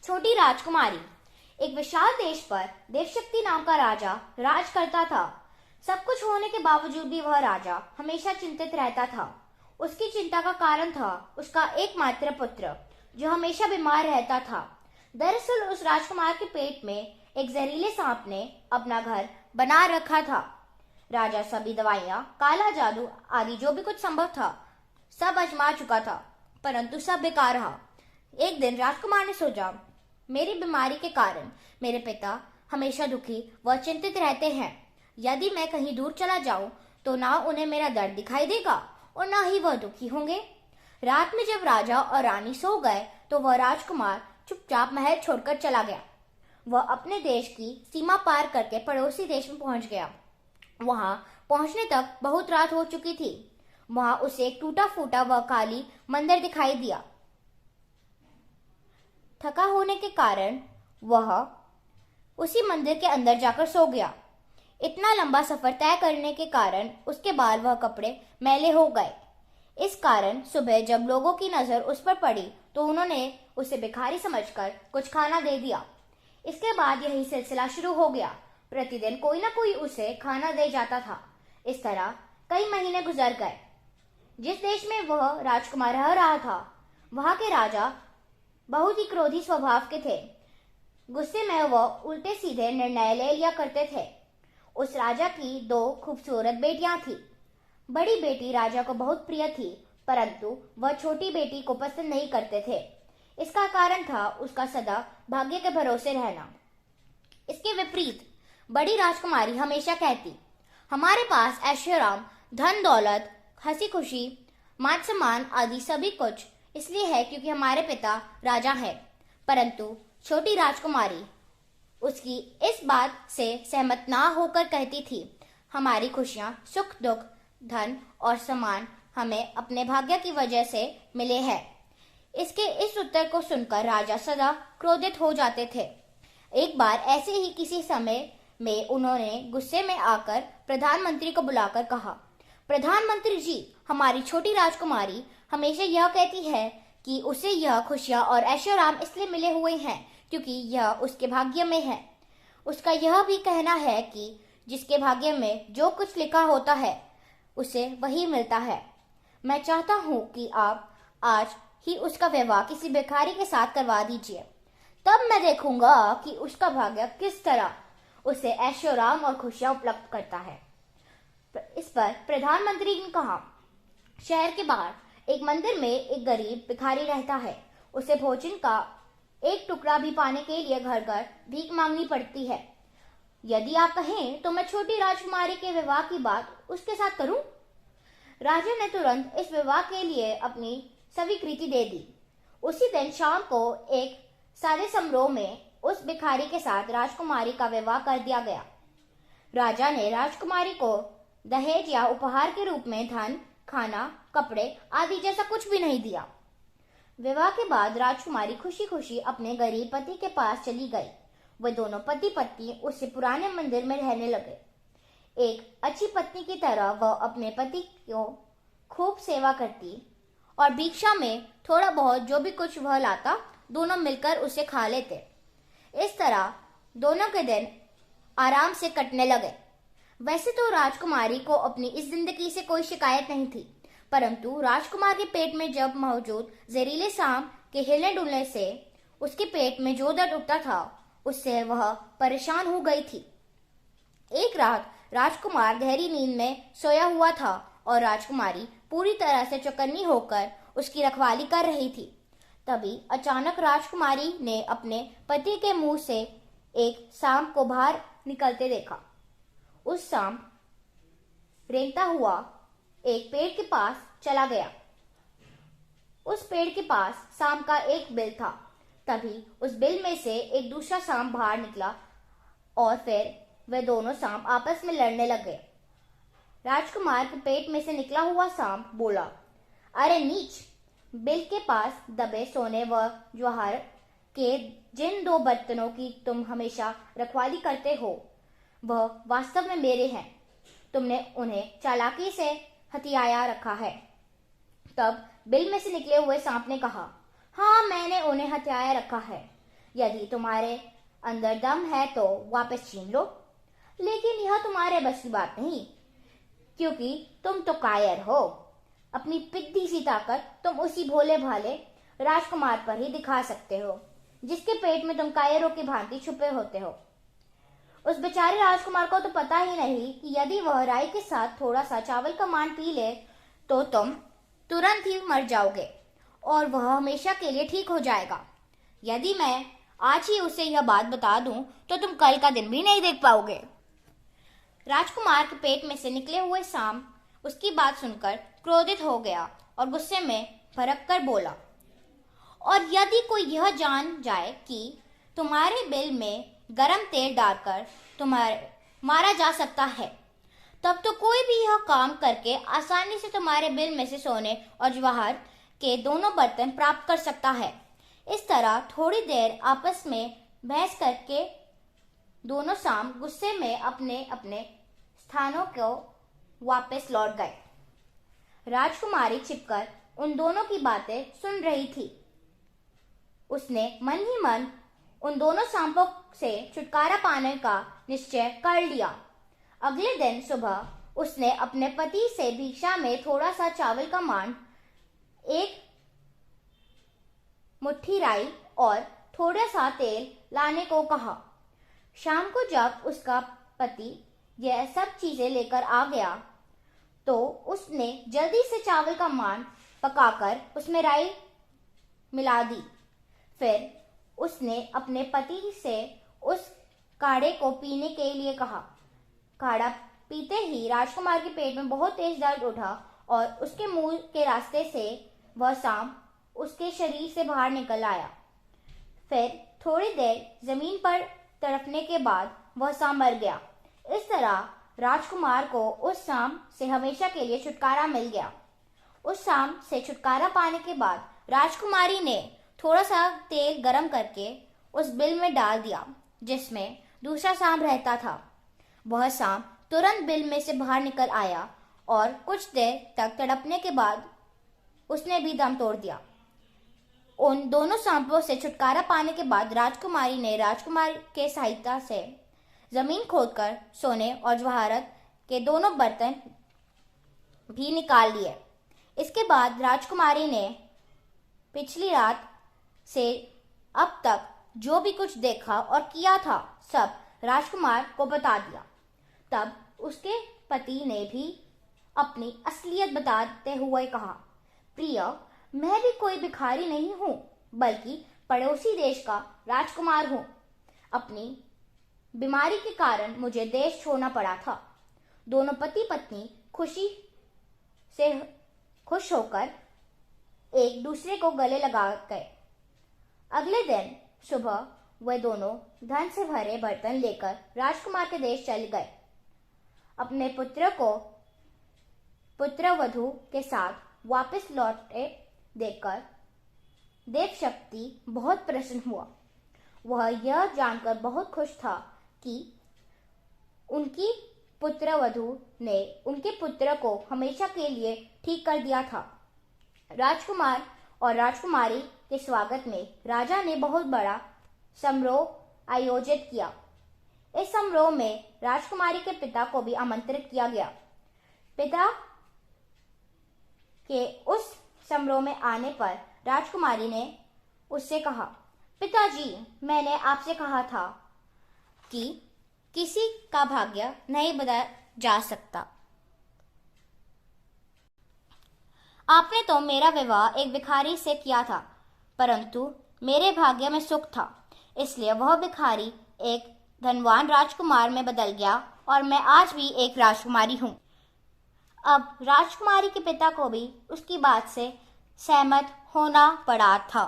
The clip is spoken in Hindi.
छोटी राजकुमारी। एक विशाल देश पर देवशक्ति नाम का राजा राज करता था। सब कुछ होने के बावजूद भी वह राजा हमेशा चिंतित रहता था। उसकी चिंता का कारण था उसका एकमात्र पुत्र जो हमेशा बीमार रहता था। दरअसल उस राजकुमार के पेट में एक जहरीले सांप ने अपना घर बना रखा था। राजा सभी दवाइयां, काला जादू आदि जो भी कुछ संभव था सब आजमा चुका था, परंतु सब बेकार रहा। एक दिन राजकुमार ने सोचा, मेरी बीमारी के कारण मेरे पिता हमेशा दुखी व चिंतित रहते हैं। यदि मैं कहीं दूर चला जाऊं तो ना उन्हें मेरा दर्द दिखाई देगा और ना ही वह दुखी होंगे। रात में जब राजा और रानी सो गए तो वह राजकुमार चुपचाप महल छोड़कर चला गया। वह अपने देश की सीमा पार करके पड़ोसी देश में पहुंच गया। वहां पहुंचने तक बहुत रात हो चुकी थी। वहां उसे एक टूटा फूटा व खाली मंदिर दिखाई दिया। थका होने के कारण वह उसी मंदिर के अंदर जाकर सो गया। इतना लंबा सफर तय करने के कारण उसके बाल व कपड़े मैले हो गए। इस कारण सुबह जब लोगों की नजर उस पर पड़ी तो उन्होंने उसे भिखारी समझकर कुछ खाना दे दिया। इसके बाद यही सिलसिला शुरू हो गया। प्रतिदिन कोई ना कोई उसे खाना दे जाता था। इस तरह कई महीने गुजर गए। जिस देश में वह राजकुमार रह रहा था वहां के राजा बहुत ही क्रोधी स्वभाव के थे। गुस्से में वह उल्टे सीधे निर्णय ले लिया करते थे। उस राजा की दो खूबसूरत बेटियां थी। बड़ी बेटी राजा को बहुत प्रिय थी, परंतु वह छोटी बेटी को पसंद नहीं करते थे। इसका कारण था उसका सदा भाग्य के भरोसे रहना। इसके विपरीत बड़ी राजकुमारी हमेशा कहती, हमारे पास ऐशोआराम, धन दौलत, हंसी खुशी, मान सम्मान आदि सभी कुछ इसलिए है क्योंकि हमारे पिता राजा है। परंतु छोटी राजकुमारी उसकी इस बात से सहमत ना होकर कहती थी, हमारी खुशियां, सुख दुख, धन और सम्मान हमें अपने भाग्य की वजह से मिले हैं। इसके इस उत्तर को सुनकर राजा सदा क्रोधित हो जाते थे। एक बार ऐसे ही किसी समय में उन्होंने गुस्से में आकर प्रधानमंत्री को बुलाकर कहा, प्रधानमंत्री जी, हमारी छोटी राजकुमारी हमेशा यह कहती है कि उसे यह खुशियां और ऐशोआराम इसलिए मिले हुए हैं क्योंकि यह उसके भाग्य में है। उसका यह भी कहना है कि जिसके भाग्य में जो कुछ लिखा होता है उसे वही मिलता है। मैं चाहता हूं कि आप आज ही उसका विवाह किसी भिखारी के साथ करवा दीजिए। तब मैं देखूंगा कि उसका भाग्य किस तरह उसे ऐशोआराम और खुशियां उपलब्ध करता है। इस पर प्रधानमंत्री ने कहा, शहर के बाहर एक मंदिर में एक गरीब भिखारी रहता है। उसे भोजन का एक टुकड़ा भी पाने के लिए घर घर भीख मांगनी पड़ती है। यदि आप कहें तो मैं छोटी राजकुमारी के विवाह की बात उसके साथ करूं। राजा ने तुरंत इस विवाह के लिए अपनी स्वीकृति दे दी। उसी दिन शाम को एक सादे समारोह में उस भिखारी के साथ राजकुमारी का विवाह कर दिया गया। राजा ने राजकुमारी को दहेज या उपहार के रूप में धन, खाना, कपड़े आदि जैसा कुछ भी नहीं दिया। विवाह के बाद राजकुमारी खुशी खुशी अपने गरीब पति के पास चली गई। वे दोनों पति पत्नी उस पुराने मंदिर में रहने लगे। एक अच्छी पत्नी की तरह वह अपने पति को खूब सेवा करती और भिक्षा में थोड़ा बहुत जो भी कुछ वह लाता दोनों मिलकर उसे खा लेते। इस तरह दोनों के दिन आराम से कटने लगे। वैसे तो राजकुमारी को अपनी इस जिंदगी से कोई शिकायत नहीं थी, परंतु राजकुमार के पेट में जब मौजूद जहरीले सांप के हिलने डुलने से उसके पेट में जो दर्द उठता था उससे वह परेशान हो गई थी। एक रात राजकुमार गहरी नींद में सोया हुआ था और राजकुमारी पूरी तरह से चौकन्नी होकर उसकी रखवाली कर रही थी। तभी अचानक राजकुमारी ने अपने पति के मुंह से एक सांप को बाहर निकलते देखा। उस सांप रेंगता हुआ एक पेड़ के पास चला गया। उस पेड़ के पास सांप का एक बिल था। तभी उस बिल में से एक दूसरा सांप बाहर निकला और फिर वे दोनों सांप आपस में लड़ने लगे। राजकुमार के पेट में से निकला हुआ सांप बोला, अरे नीच, बिल के पास दबे सोने व जवाहर के जिन दो बर्तनों की तुम हमेशा रखवाली करते हो वह वास्तव में मेरे हैं। तुमने उन्हें चालाकी से हथियाया रखा है। तब बिल में से निकले हुए सांप ने कहा, हाँ, मैंने उन्हें हथियाया रखा है। यदि तुम्हारे अंदर दम है तो वापस छीन लो, लेकिन यह तुम्हारे बस की बात नहीं, क्योंकि तुम तो कायर हो। अपनी पिद्दी सी ताकत तुम उसी भोले भाले राजकुमार पर ही दिखा सकते हो, जिसके पेट में तुम कायरों की भांति छुपे होते हो। उस बेचारे राजकुमार को तो पता ही नहीं कि यदि वह राई के साथ थोड़ा सा चावल का मान पी ले तो तुम तुरंत ही मर जाओगे और वह हमेशा के लिए ठीक हो जाएगा। यदि मैं आज ही उसे यह बात बता दूं तो तुम कल का दिन भी नहीं देख पाओगे। राजकुमार के पेट में से निकले हुए सांप उसकी बात सुनकर क्रोधित हो गया और गुस्से में भड़क कर बोला, और यदि कोई यह जान जाए कि तुम्हारे बिल में गरम तेल डालकर तुम्हारे मारा जा सकता है, तब तो कोई भी यह काम करके आसानी से तुम्हारे बिल में से सोने और जवाहर के दोनों बर्तन प्राप्त कर सकता है। इस तरह थोड़ी देर आपस में बहस करके दोनों सांप गुस्से में अपने अपने स्थानों को वापस लौट गए। राजकुमारी छिपकर उन दोनों की बातें सुन रही थी। उसने मन ही मन उन दोनों सांपों से छुटकारा पाने का निश्चय कर लिया। अगले दिन सुबह उसने अपने पति से भिक्षा में थोड़ा सा चावल का मान, एक मुट्ठी राई और थोड़ा सा तेल लाने को कहा। शाम को जब उसका पति यह सब चीजें लेकर आ गया तो उसने जल्दी से चावल का मान पकाकर उसमें राई मिला दी। फिर उसने अपने पति से उस काढ़े को पीने के लिए कहा। काढ़ा पीते ही राजकुमार के पेट में बहुत तेज दर्द उठा और उसके मुंह के रास्ते से वह सांप उसके शरीर से बाहर निकल आया। फिर थोड़ी देर जमीन पर तड़पने के बाद वह सांप मर गया। इस तरह राजकुमार को उस सांप से हमेशा के लिए छुटकारा मिल गया। उस सांप से छुटकारा पाने के बाद राजकुमारी ने थोड़ा सा तेल गरम करके उस बिल में डाल दिया जिसमें दूसरा सांप रहता था। वह सांप तुरंत बिल में से बाहर निकल आया और कुछ देर तक तड़पने के बाद उसने भी दम तोड़ दिया। उन दोनों सांपों से छुटकारा पाने के बाद राजकुमारी ने राजकुमार के सहायता से जमीन खोदकर सोने और जवाहरत के दोनों बर्तन भी निकाल लिए। इसके बाद राजकुमारी ने पिछली रात से अब तक जो भी कुछ देखा और किया था सब राजकुमार को बता दिया। तब उसके पति ने भी अपनी असलियत बताते हुए कहा, प्रिय, मैं भी कोई भिखारी नहीं हूं, बल्कि पड़ोसी देश का राजकुमार हूं। अपनी बीमारी के कारण मुझे देश छोड़ना पड़ा था। दोनों पति पत्नी खुश होकर एक दूसरे को गले लगा गए। अगले दिन सुबह वे दोनों धन से भरे बर्तन लेकर राजकुमार के देश चल गए। अपने पुत्र को पुत्रवधू के साथ वापस लौटे देखकर देवशक्ति बहुत प्रसन्न हुआ। वह यह जानकर बहुत खुश था कि उनकी पुत्रवधू ने उनके पुत्र को हमेशा के लिए ठीक कर दिया था। राजकुमार और राजकुमारी के स्वागत में राजा ने बहुत बड़ा समारोह आयोजित किया। इस समारोह में राजकुमारी के पिता को भी आमंत्रित किया गया। पिता के उस समारोह में आने पर राजकुमारी ने उससे कहा, पिताजी, मैंने आपसे कहा था कि किसी का भाग्य नहीं बदला जा सकता। आपने तो मेरा विवाह एक भिखारी से किया था, परंतु मेरे भाग्य में सुख था, इसलिए वह भिखारी एक धनवान राजकुमार में बदल गया और मैं आज भी एक राजकुमारी हूँ। अब राजकुमारी के पिता को भी उसकी बात से सहमत होना पड़ा था।